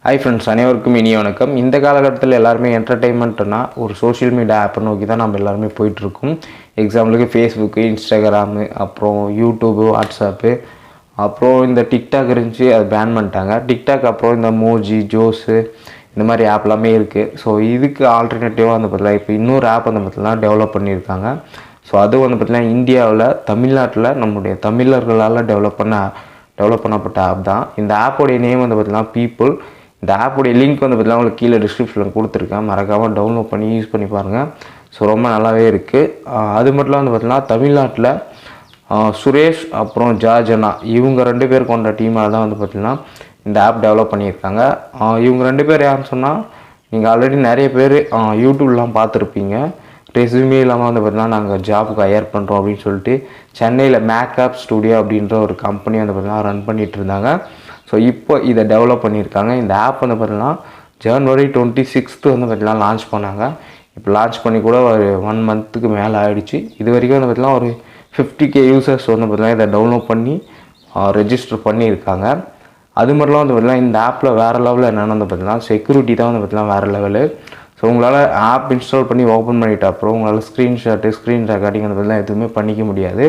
Hi friends, அனைவருக்கும் இனிய வணக்கம். இந்த காலகட்டத்தில் எல்லாருமே என்டர்டெயின்மெண்ட்னா ஒரு சோஷியல் மீடியா ஆப்பை நோக்கி தான் நம்ம எல்லாருமே போயிட்டுருக்கோம். எக்ஸாம்பிளுக்கு ஃபேஸ்புக்கு, இன்ஸ்டாகிராமு, அப்புறம் யூடியூபு, வாட்ஸ்அப்பு, அப்புறம் இந்த டிக்டாக் இருந்துச்சு, அது பேன் பண்ணிட்டாங்க. டிக்டாக் அப்புறம் இந்த மோஜி, ஜோஸு இந்த மாதிரி ஆப் எல்லாமே இருக்குது. ஸோ இதுக்கு ஆல்டர்னேட்டிவாக வந்து பார்த்தீங்கன்னா இப்போ இன்னொரு ஆப் வந்து பார்த்தீங்கன்னா டெவலப் பண்ணியிருக்காங்க. ஸோ அது வந்து பார்த்திங்கன்னா இந்தியாவில் தமிழ்நாட்டில் நம்முடைய தமிழர்களால் டெவலப் பண்ணப்பட்ட ஆப் தான். இந்த ஆப்போடைய நேம் வந்து பார்த்திங்கன்னா பீப்புள். இந்த ஆப்போடைய லிங்க் வந்து பார்த்திங்கன்னா உங்களுக்கு கீழே டிஸ்கிரிப்ஷனில் கொடுத்துருக்கேன். மறக்காமல் டவுன்லோட் பண்ணி யூஸ் பண்ணி பாருங்கள். ஸோ ரொம்ப நல்லாவே இருக்குது. அது மட்டும் வந்து பார்த்திங்கன்னா தமிழ்நாட்டில் சுரேஷ் அப்புறம் ஜார்ஜனா இவங்க 2 பேர் கொண்ட டீமாக தான் வந்து பார்த்திங்கன்னா இந்த ஆப் டெவலப் பண்ணியிருக்காங்க. இவங்க 2 பேர் யாருன்னு சொன்னால் நீங்கள் ஆல்ரெடி நிறைய பேர் யூடியூப்லாம் பார்த்துருப்பீங்க. ரெஸ்யூமே இல்லாமல் வந்து பார்த்திங்கன்னா நாங்கள் ஜாபுக்கு ஹையர் பண்ணுறோம் அப்படின்னு சொல்லிட்டு சென்னையில் macappstudio அப்படின்ற ஒரு கம்பெனி வந்து பார்த்திங்கன்னா ரன் பண்ணிகிட்டு இருந்தாங்க. ஸோ இப்போ இதை டெவலப் பண்ணியிருக்காங்க. இந்த ஆப் வந்து பார்த்திங்கன்னா January 26 வந்து பார்த்திங்கன்னா லான்ச் பண்ணாங்க. இப்போ லான்ச் பண்ணி கூட ஒரு 1 மந்த்துக்கு மேலே ஆகிடுச்சு. இது வரைக்கும் வந்து பார்த்திங்கன்னா ஒரு 50K யூசர்ஸ் வந்து பார்த்திங்கன்னா இதை டவுன்லோட் பண்ணி ரெஜிஸ்டர் பண்ணியிருக்காங்க. அது மட்டும் வந்து பார்த்திங்கன்னா இந்த ஆப்பில் வேறு லெவலில் என்னென்னு வந்து பார்த்திங்கன்னா செக்யூரிட்டி தான் வந்து பார்த்திங்கன்னா வேறு லெவலு. ஸோ உங்களால் ஆப் இன்ஸ்டால் பண்ணி ஓப்பன் பண்ணிவிட்டு அப்புறம் உங்களால் ஸ்க்ரீன் ரெக்கார்டிங் வந்து பார்த்திங்கன்னா எதுவுமே பண்ணிக்க முடியாது.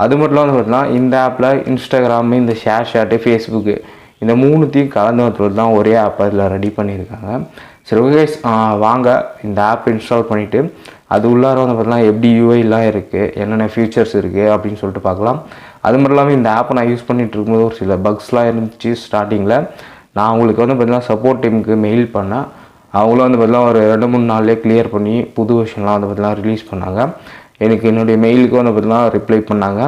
அது மட்டும் வந்து பார்த்திங்கன்னா இந்த ஆப்பில் இன்ஸ்டாகிராமு, இந்த ஷேர்ஷாட்டு, ஃபேஸ்புக்கு இந்த 3த்தையும் கலந்து தான் ஒரே ஆப் அதில் ரெடி பண்ணியிருக்காங்க. சரி ஓகே, வாங்க இந்த ஆப் இன்ஸ்டால் பண்ணிவிட்டு அது உள்ளார வந்து பார்த்திங்கன்னா எப்படி யூஐலாம் இருக்குது, என்னென்ன ஃபீச்சர்ஸ் இருக்குது அப்படின்னு சொல்லிட்டு பார்க்கலாம். அது மட்டும் இல்லாமல் இந்த ஆப்பை நான் யூஸ் பண்ணிகிட்டு இருக்கும்போது ஒரு சில பக்ஸ்லாம் இருந்துச்சு ஸ்டார்டிங்கில். நான் அவங்களுக்கு வந்து பார்த்திங்கன்னா சப்போர்ட் டீமுக்கு மெயில் பண்ணேன். அவங்களும் வந்து பார்த்திங்கன்னா ஒரு 2-3 நாள்லேயே கிளியர் பண்ணி புது வெர்ஷன்லாம் வந்து பார்த்திங்கன்னா ரிலீஸ் பண்ணாங்க. எனக்கு என்னுடைய மெயிலுக்கு வந்து பார்த்திங்கன்னா ரிப்ளை பண்ணாங்க.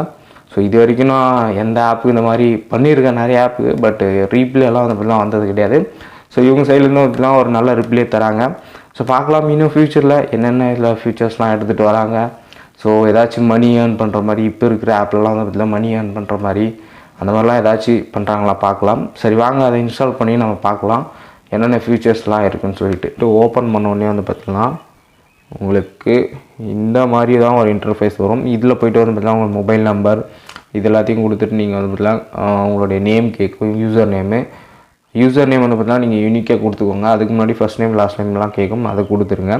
ஸோ இது வரைக்கும் நான் எந்த ஆப்பு இந்த மாதிரி பண்ணியிருக்கேன், நிறைய ஆப்பு, பட்டு ரீப்ளேலாம் வந்து பார்த்திங்கன்னா வந்தது கிடையாது. ஸோ இவங்க சைட்லேருந்து பார்த்திங்கன்னா ஒரு நல்ல ரிப்ளே தராங்க. ஸோ பார்க்கலாம் இன்னும் ஃப்யூச்சரில் என்னென்ன இதில் ஃபீச்சர்ஸ்லாம் எடுத்துகிட்டு வராங்க. ஸோ ஏதாச்சும் மணி ஏர்ன் பண்ணுற மாதிரி இப்போ இருக்கிற ஆப்லலாம் வந்து பார்த்திங்கன்னா மணி ஏர்ன் பண்ணுற மாதிரி அந்த மாதிரிலாம் ஏதாச்சும் பண்ணுறாங்களா பார்க்கலாம். சரி வாங்க அதை இன்ஸ்டால் பண்ணி நம்ம பார்க்கலாம் என்னென்ன ஃபீச்சர்ஸ்லாம் இருக்குதுன்னு சொல்லிட்டு. ஓப்பன் பண்ணோடனே வந்து பார்த்திங்கன்னா உங்களுக்கு இந்த மாதிரி தான் ஒரு இன்டர்ஃபேஸ் வரும். இதில் போய்ட்டு வந்து பார்த்திங்கன்னா உங்கள் மொபைல் நம்பர் இது எல்லாத்தையும் கொடுத்துட்டு நீங்கள் வந்து பார்த்திங்கன்னா உங்களுடைய நேம் கேட்கும். யூசர் நேம் வந்து பார்த்திங்கன்னா நீங்கள் யூனிக்காக கொடுத்துக்கோங்க. அதுக்கு முன்னாடி ஃபஸ்ட் நேம் லாஸ்ட் நேம்லாம் கேட்கும், அதை கொடுத்துருங்க.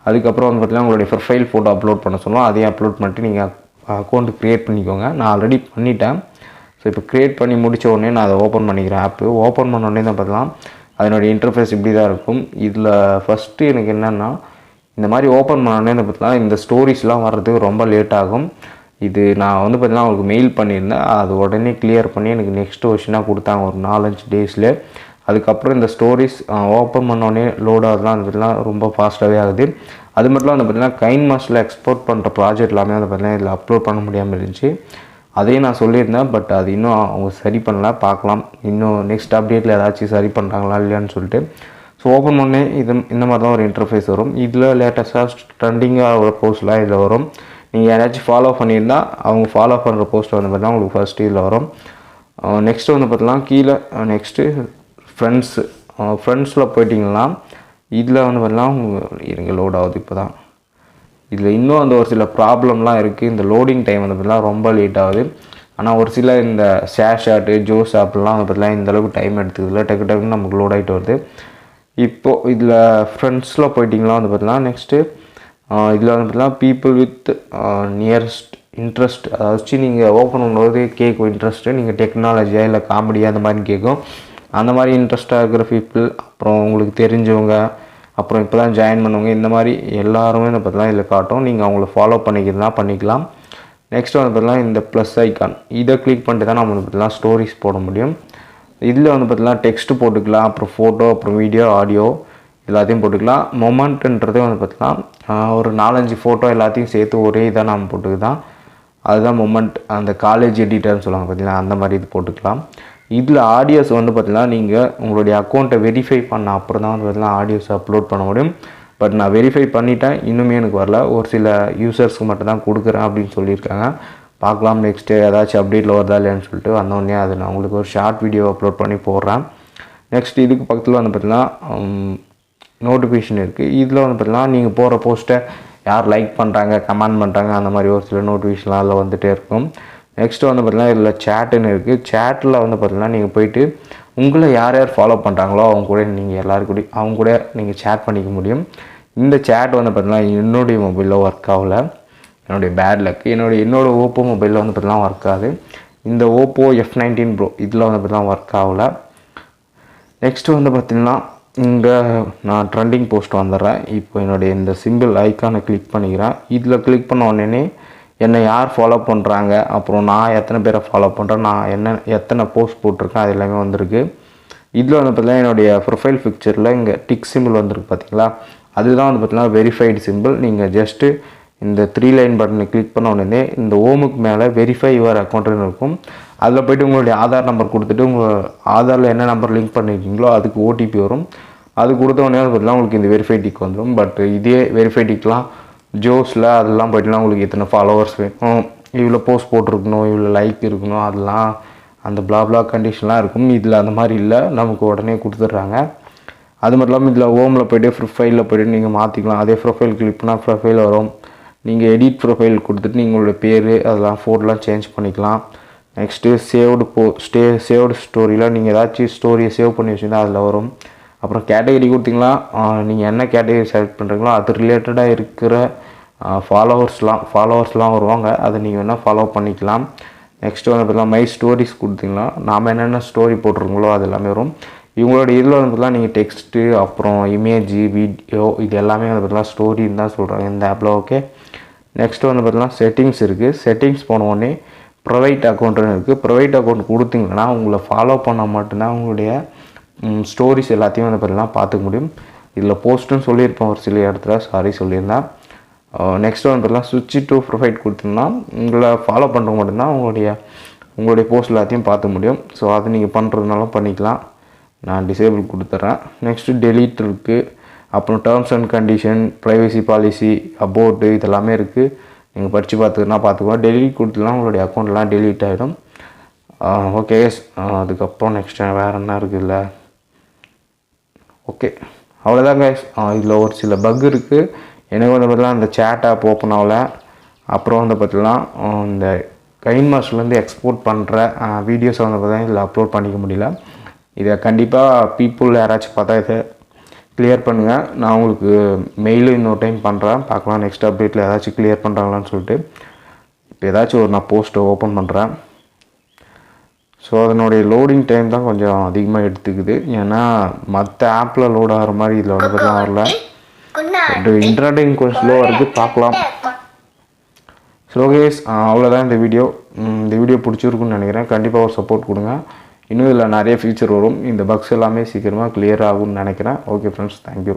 அதுக்கப்புறம் வந்து பார்த்திங்கன்னா உங்களுடைய ப்ரொஃபைல் ஃபோட்டோ அப்லோட் பண்ண சொல்லுவோம். அதையும் அப்லோட் பண்ணிட்டு நீங்கள் அக்கௌண்ட்டு க்ரியேட் பண்ணிக்கோங்க. நான் ஆல்ரெடி பண்ணிட்டேன். ஸோ இப்போ க்ரியேட் பண்ணி முடித்த உடனே நான் அதை ஓப்பன் பண்ணிக்கிறேன். ஆப்பு ஓப்பன் பண்ண உடனே தான் பார்த்திங்கன்னா அதனுடைய இன்டர்ஃபேஸ் இப்படி தான் இருக்கும். இதில் ஃபஸ்ட்டு எனக்கு என்னென்னா இந்த மாதிரி ஓப்பன் பண்ணோடனே பார்த்திங்கன்னா இந்த ஸ்டோரிஸ்லாம் வர்றதுக்கு ரொம்ப லேட் ஆகும். இது நான் வந்து பார்த்திங்கன்னா அவங்களுக்கு மெயில் பண்ணியிருந்தேன். அது உடனே கிளியர் பண்ணி எனக்கு நெக்ஸ்ட் வெர்ஷனாக கொடுத்தாங்க ஒரு 4-5 டேஸில். அதுக்கப்புறம் இந்த ஸ்டோரிஸ் ஓப்பன் பண்ணோடனே லோட் ஆகுதுலாம் வந்து பார்த்திங்கன்னா ரொம்ப ஃபாஸ்ட்டாகவே ஆகுது. அது மட்டும் வந்து பார்த்திங்கன்னா கைன் மாஸ்டரில் எக்ஸ்போர்ட் பண்ணுற ப்ராஜெக்ட் எல்லாமே வந்து பார்த்திங்கன்னா இதில் அப்லோட் பண்ண முடியாமல் இருந்துச்சு. அதையும் நான் சொல்லியிருந்தேன், பட் அது இன்னும் அவங்க சரி பண்ணல. பார்க்கலாம் இன்னும் நெக்ஸ்ட் அப்டேட்டில் ஏதாச்சும் சரி பண்ணுறாங்களா இல்லையான்னு சொல்லிட்டு. ஸோ ஓப்பன் பண்ணே இந்த மாதிரி தான் ஒரு இன்டர்ஃபேஸ் வரும். இதில் லேட்டஸ்ட்டாக ட்ரெண்டிங்காக ஒரு போஸ்ட்லாம் இதில் வரும். நீங்கள் யாராச்சும் ஃபாலோ பண்ணியிருந்தால் அவங்க ஃபாலோ பண்ணுற போஸ்ட் வந்து பார்த்தீங்கன்னா உங்களுக்கு ஃபஸ்ட்டு இதில் வரும். நெக்ஸ்ட்டு வந்து பார்த்தீங்கன்னா கீழே நெக்ஸ்ட்டு ஃப்ரெண்ட்ஸில் போயிட்டிங்கன்னா இதில் வந்து பார்த்தீங்கன்னா இருங்க லோட் ஆகுது இப்போ தான். இதில் இன்னும் அந்த ஒரு சில ப்ராப்ளம்லாம் இருக்குது. இந்த லோடிங் டைம் வந்து பார்த்தீங்கன்னா ரொம்ப லேட் ஆகுது. ஆனால் ஒரு சில இந்த ஷேர்ஷாட்டு, ஜோஸ் ஆப்லாம் வந்து பார்த்தீங்கன்னா இந்தளவுக்கு டைம் எடுத்துக்கிறதுல டக்குன்னு நமக்கு லோட் ஆகிட்டு வருது. இப்போது இதில் ஃப்ரெண்ட்ஸில் போயிட்டிங்களா வந்து பார்த்தீங்கன்னா நெக்ஸ்ட்டு இதில் வந்து பார்த்தீங்கன்னா பீப்புள் வித் நியரஸ்ட் இன்ட்ரெஸ்ட், அதாச்சும் நீங்கள் ஓப்பன் பண்ணும்போது கேட்கும் இன்ட்ரெஸ்ட்டு, நீங்கள் டெக்னாலஜியாக இல்லை காமெடியாக அந்த மாதிரி கேட்கும். அந்த மாதிரி இன்ட்ரெஸ்ட்டாக இருக்கிற பீப்புள், அப்புறம் உங்களுக்கு தெரிஞ்சவங்க, அப்புறம் இப்போ தான் ஜாயின் பண்ணுவங்க, இந்த மாதிரி எல்லாருமே வந்து பார்த்தீங்கன்னா இதில் காட்டும். நீங்கள் அவங்கள ஃபாலோ பண்ணிக்கிறதுனா பண்ணிக்கலாம். நெக்ஸ்ட்டு வந்து பார்த்தீங்கன்னா இந்த ப்ளஸ் ஐக்கான் இதை கிளிக் பண்ணிட்டு தான் நம்ம வந்து பார்த்தீங்கன்னா ஸ்டோரிஸ் போட முடியும். இதில் வந்து பார்த்திங்கன்னா டெக்ஸ்ட்டு போட்டுக்கலாம், அப்புறம் ஃபோட்டோ, அப்புறம் வீடியோ, ஆடியோ எல்லாத்தையும் போட்டுக்கலாம். மொமெண்ட்டுன்றது வந்து பார்த்திங்கன்னா ஒரு 4-5 ஃபோட்டோ எல்லாத்தையும் சேர்த்து ஒரே இதாக நம்ம போட்டுக்கலாம். அதுதான் மொமெண்ட். அந்த காலேஜ் எடிட்டர்னு சொல்லுவாங்க பார்த்திங்கன்னா, அந்த மாதிரி இது போட்டுக்கலாம். இதில் ஆடியோஸ் வந்து பார்த்திங்கன்னா நீங்கள் உங்களுடைய அக்கௌண்ட்டை வெரிஃபை பண்ண அப்புறம் தான் வந்து பார்த்திங்கன்னா ஆடியோஸ் அப்லோட் பண்ண முடியும். பட் நான் வெரிஃபை பண்ணிட்டேன், இன்னுமே எனக்கு வரல. ஒரு சில யூசர்ஸ்க்கு மட்டும் தான் கொடுக்குறேன் அப்படின்னு சொல்லியிருக்காங்க. பார்க்கலாம் நெக்ஸ்ட்டு ஏதாச்சும் அப்டேட்டில் வருதா இல்லையான்னு சொல்லிட்டு வந்தோடனே அது நான் உங்களுக்கு ஒரு ஷார்ட் வீடியோ அப்லோட் பண்ணி போடுறேன். நெக்ஸ்ட் இதுக்கு பக்கத்தில் வந்து பார்த்திங்கன்னா நோட்டிஃபிகேஷன் இருக்குது. இதில் வந்து பார்த்திங்கன்னா நீங்கள் போகிற போஸ்ட்டை யார் லைக் பண்ணுறாங்க, கமெண்ட் பண்ணுறாங்க, அந்த மாதிரி ஒரு சில நோட்டிஃபிகேஷன்லாம் அதில் வந்துகிட்டே இருக்கும். நெக்ஸ்ட்டு வந்து பார்த்திங்கன்னா இதில் சேட்டுன்னு இருக்குது. சேட்டில் வந்து பார்த்திங்கன்னா நீங்கள் போயிட்டு உங்களை யார் யார் ஃபாலோ பண்ணுறாங்களோ அவங்க கூட நீங்கள் எல்லாருக்கூடயும் அவங்க கூட நீங்கள் சேட் பண்ணிக்க முடியும். இந்த சேட் வந்து பார்த்தீங்கன்னா என்னுடைய மொபைலில் ஒர்க் ஆகலை, என்னுடைய பேட் லக். என்னோட ஓப்போ மொபைலில் வந்து பார்த்தீங்கன்னா ஒர்க் ஆகுது. இந்த ஓப்போ F19 ப்ரோ இதில் வந்து பார்த்தீங்கன்னா ஒர்க் ஆகலை. நெக்ஸ்ட்டு வந்து பார்த்திங்கன்னா இங்கே நான் ட்ரெண்டிங் போஸ்ட் வந்துடுறேன். இப்போ என்னுடைய இந்த சிம்பிள் ஐக்கானை கிளிக் பண்ணிக்கிறேன். இதில் கிளிக் பண்ண உடனே என்னை யார் ஃபாலோ பண்ணுறாங்க, அப்புறம் நான் எத்தனை பேரை ஃபாலோ பண்ணுறேன், நான் எத்தனை போஸ்ட் போட்டிருக்கேன், அது எல்லாமே வந்திருக்கு. இதில் வந்து பார்த்தீங்கன்னா என்னுடைய ப்ரொஃபைல் பிக்சரில் இங்கே டிக் சிம்பிள் வந்திருக்கு பார்த்தீங்களா, அதுதான் வந்து பார்த்தீங்கன்னா வெரிஃபைடு சிம்பிள். நீங்கள் ஜஸ்ட்டு இந்த 3 லைன் பட்டனை கிளிக் பண்ண உடனே இந்த ஓமுக்கு மேலே வெரிஃபை யுவர் அக்கௌண்ட்டுன்னு இருக்கும். அதில் போய்ட்டு உங்களுடைய ஆதார் நம்பர் கொடுத்துட்டு உங்கள் ஆதாரில் என்ன நம்பர் லிங்க் பண்ணியிருக்கீங்களோ அதுக்கு ஓடிபி வரும். அது கொடுத்த உடனே பார்த்தீங்கன்னா உங்களுக்கு இந்த வெரிஃபை டிக் வந்துடும். பட் இதே வெரிஃபை டிக்லாம் ஜோஸில் அதெல்லாம் போய்ட்டுலாம் உங்களுக்கு இத்தனை ஃபாலோவர்ஸ் வேணும், இவ்வளோ போஸ்ட் போட்டிருக்கணும், இவ்வளோ லைக் இருக்கணும், அதெல்லாம் அந்த பிளாப்ளா கண்டிஷன்லாம் இருக்கும். இதில் அந்த மாதிரி இல்லை, நமக்கு உடனே கொடுத்துட்றாங்க. அது மட்டும் இல்லாமல் இதில் ஹோமில் போய்ட்டு ப்ரொஃபைலில் போய்ட்டு நீங்கள் மாற்றிக்கலாம். அதே ப்ரொஃபைல் கிளிக் பண்ணால் ப்ரொஃபைல் வரும். நீங்கள் எடிட் ப்ரொஃபைல் கொடுத்துட்டு நீங்களோட பேர் அதெல்லாம் ஃபோட்டோலாம் சேஞ்ச் பண்ணிக்கலாம். நெக்ஸ்ட்டு சேவ்டு ஸ்டோரியில் நீங்கள் ஏதாச்சும் ஸ்டோரியை சேவ் பண்ணி வச்சுருந்தா அதில் வரும். அப்புறம் கேட்டகரி கொடுத்தீங்களா, நீங்கள் என்ன கேட்டகரி செலக்ட் பண்ணுறீங்களோ அது ரிலேட்டடாக இருக்கிற ஃபாலோவர்ஸ்லாம் வருவாங்க, அதை நீங்கள் வேணால் ஃபாலோ பண்ணிக்கலாம். நெக்ஸ்ட்டு வந்து பார்த்தீங்கன்னா மை ஸ்டோரிஸ் கொடுத்தீங்களா, நாம் என்னென்ன ஸ்டோரி போட்டிருக்கீங்களோ அது எல்லாமே வரும். இவங்களோட இதில் வந்து பார்த்தீங்கன்னா நீங்கள் டெக்ஸ்ட்டு அப்புறம் இமேஜ் வீடியோ இது எல்லாமே வந்து பார்த்தீங்கன்னா ஸ்டோரின்னு தான் சொல்கிறாங்க இந்த ஆப்பில். ஓகே, நெக்ஸ்ட்டு வந்து பார்த்தீங்கன்னா செட்டிங்ஸ் இருக்குது. செட்டிங்ஸ் போன உடனே ப்ரைவேட் அக்கௌண்ட்டுன்னு இருக்குது. ப்ரைவேட் அக்கௌண்ட் கொடுத்தீங்கன்னா உங்களை ஃபாலோ பண்ணால் மட்டும்தான் உங்களுடைய ஸ்டோரிஸ் எல்லாத்தையும் வந்து பார்த்தீங்கன்னா பார்த்துக்க முடியும். இதில் போஸ்ட்டுன்னு சொல்லியிருப்பேன் ஒரு சில இடத்துல, சாரி சொல்லியிருந்தேன். நெக்ஸ்ட்டு வந்து பார்த்தீங்கன்னா சுவிட்ச் டு ப்ரொஃபைல் கொடுத்தீங்கன்னா உங்களை ஃபாலோ பண்ணுறவங்க மட்டும்தான் உங்களுடைய போஸ்ட் எல்லாத்தையும் பார்த்துக்க முடியும். ஸோ அது நீங்கள் பண்ணுறதுனாலும் பண்ணிக்கலாம். நான் டிசேபிள் கொடுத்துட்றேன். நெக்ஸ்ட்டு டெலீட் இருக்குது. அப்புறம் terms and condition, privacy policy, about இதெல்லாமே இருக்குது. நீங்கள் படித்து பார்த்துக்கினா பார்த்துக்கலாம். டெலீட் கொடுத்துலாம் உங்களுடைய அக்கௌண்ட்லாம் டெலீட் ஆகிடும். ஓகே, அதுக்கப்புறம் நெக்ஸ்ட்டு வேறு என்ன இருக்குதுல்ல. ஓகே, அவ்வளோதான் கைஸ். இதில் ஒரு சில பக் இருக்குது. எனக்கு வந்து பார்த்தீங்கன்னா இந்த சேட் ஆப் ஓப்பன் ஆகலை. அப்புறம் வந்து பார்த்தீங்கன்னா இந்த கைன் மாஸ்டர்லேருந்து எக்ஸ்போர்ட் பண்ணுற வீடியோஸை வந்து பார்த்தீங்கன்னா இதில் அப்லோட் பண்ணிக்க முடியல. இதை கண்டிப்பாக பீப்புள் யாராச்சும் பார்த்தா இதை கிளியர் பண்ணுங்கள். நான் உங்களுக்கு மெயிலும் இன்னொரு டைம் பண்ணுறேன், பார்க்கலாம் நெக்ஸ்ட் அப்டேட்டில் ஏதாச்சும் கிளியர் பண்ணுறாங்களான்னு சொல்லிட்டு. இப்போ ஏதாச்சும் நான் போஸ்ட்டை ஓப்பன் பண்ணுறேன். ஸோ அதனுடைய லோடிங் டைம் தான் கொஞ்சம் அதிகமாக எடுத்துக்குது. ஏன்னா மற்ற ஆப்பில் லோட் ஆகிற மாதிரி இதில் வந்து பார்த்தீங்கன்னா வரல. இன்டர்நெட்டிங் கொஞ்சம் ஸ்லோவாக இருக்குது, பார்க்கலாம். ஸோ கேஸ், அவ்வளோதான் இந்த வீடியோ பிடிச்சிருக்குன்னு நினைக்கிறேன். கண்டிப்பாக ஒரு சப்போர்ட் கொடுங்க. இன்னும் இதில் நிறைய ஃபீச்சர் வரும். இந்த பக்ஸ் எல்லாமே சீக்கிரமாக கிளியர் ஆகும்னு நினைக்கிறேன். Okay friends, thank you.